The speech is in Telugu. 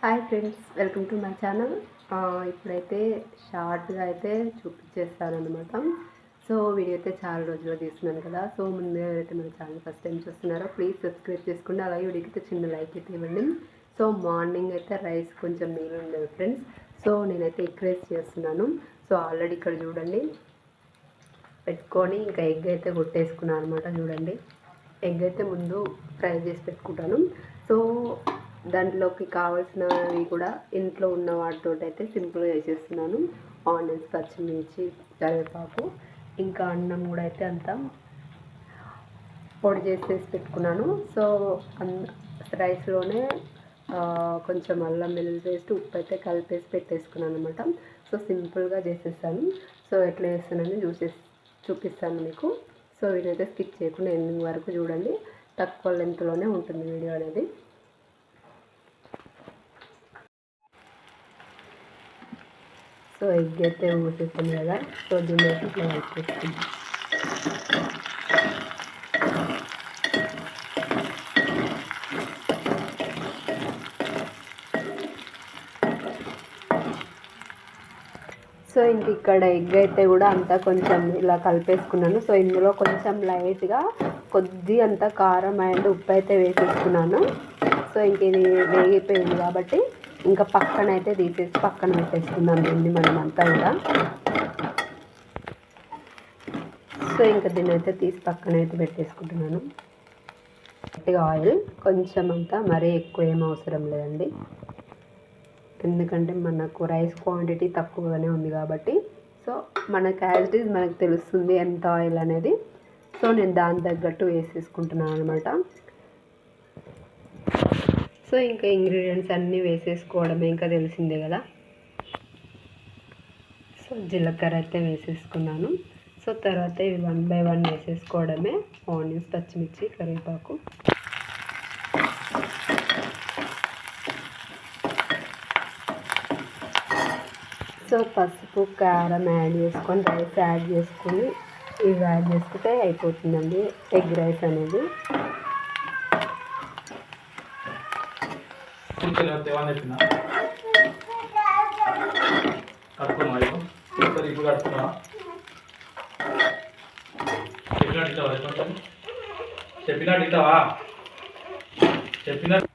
Hi friends, welcome to my channel. ఇప్పుడైతే షార్ట్గా అయితే చూపించేస్తానమాట. సో వీడియో అయితే చాలా రోజుల్లో తీస్తున్నాను కదా. సో ముందే ఎవరైతే మన ఛానల్ ఫస్ట్ టైం చూస్తున్నారో ప్లీజ్ సబ్స్క్రైబ్ చేసుకోండి. అలాగే వీడియోకి అయితే చిన్న లైక్ అయితే ఇవ్వండి. సో మార్నింగ్ అయితే రైస్ కొంచెం నీళ్ళు ఉండేది ఫ్రెండ్స్. సో నేనైతే ఎగ్ రైస్ చేస్తున్నాను. సో ఆల్రెడీ ఇక్కడ చూడండి పెట్టుకొని ఇంకా ఎగ్ అయితే కొట్టేసుకున్నాను అనమాట. చూడండి, ఎగ్ అయితే ముందు ఫ్రై చేసి పెట్టుకుంటాను. సో దాంట్లోకి కావాల్సినవి కూడా ఇంట్లో ఉన్న వాటితో అయితే సింపుల్గా చేసేస్తున్నాను. ఆనియన్స్, పచ్చిమిర్చి, కరివేపాకు, ఇంకా అన్నం కూడా అయితే అంతా పొడి చేసేసి పెట్టుకున్నాను. సో రైస్లోనే కొంచెం అల్లం వెల్లుల్లి పేస్ట్, ఉప్పు అయితే కలిపేసి పెట్టేసుకున్నాను అనమాట. సో సింపుల్గా చేసేస్తాను. సో ఎట్లా చేస్తానని చూపిస్తాను మీకు. సో వీడియో స్కిప్ చేయకుండా ఎండింగ్ వరకు చూడండి. తక్కువ లెంత్లోనే ఉంటుంది వీడియో అనేది. సో ఎగ్ అయితే ఊసేసాను కదా. సో దీన్ని ఇట్లా కలిపేసుకుంటాం. సో ఇంక ఇక్కడ ఎగ్ అయితే కూడా అంతా కొంచెం ఇలా కలిపేసుకున్నాను. సో ఇందులో కొంచెం లైట్గా అంతా కారం అండ్ ఉప్పు అయితే వేసేసుకున్నాను. సో ఇంక ఇది వేగిపోయింది కాబట్టి ఇంకా పక్కన అయితే తీసేసి పక్కన పెట్టేసుకుందాం దీన్ని మనం అంతా కూడా. సో ఇంకా దీన్ని అయితే తీసి పక్కన అయితే పెట్టేసుకుంటున్నాను. ఆయిల్ కొంచెం అంతా మరీ ఎక్కువ ఏం అవసరం లేదండి, ఎందుకంటే మనకు రైస్ క్వాంటిటీ తక్కువగానే ఉంది కాబట్టి. సో మనకు యాజ్ ఇట్ ఈజ్ మనకు తెలుస్తుంది ఎంత ఆయిల్ అనేది. సో నేను దాని తగ్గట్టు వేసేసుకుంటున్నాను అనమాట. సో ఇంకా ఇంగ్రీడియంట్స్ అన్నీ వేసేసుకోవడమే, ఇంకా తెలిసిందే కదా. సో జీలకర్ర అయితే వేసేసుకున్నాను. సో తర్వాత ఇవి 1 by 1 వేసేసుకోవడమే. ఆనియన్స్, పచ్చిమిర్చి, కరివేపాకు. సో పసుపు, కారం యాడ్ చేసుకొని రైస్ యాడ్ చేసుకొని ఇవి యాడ్ చేసుకుంటే అయిపోతుందండి ఎగ్ రైస్ అనేది. చెప్పినట్టు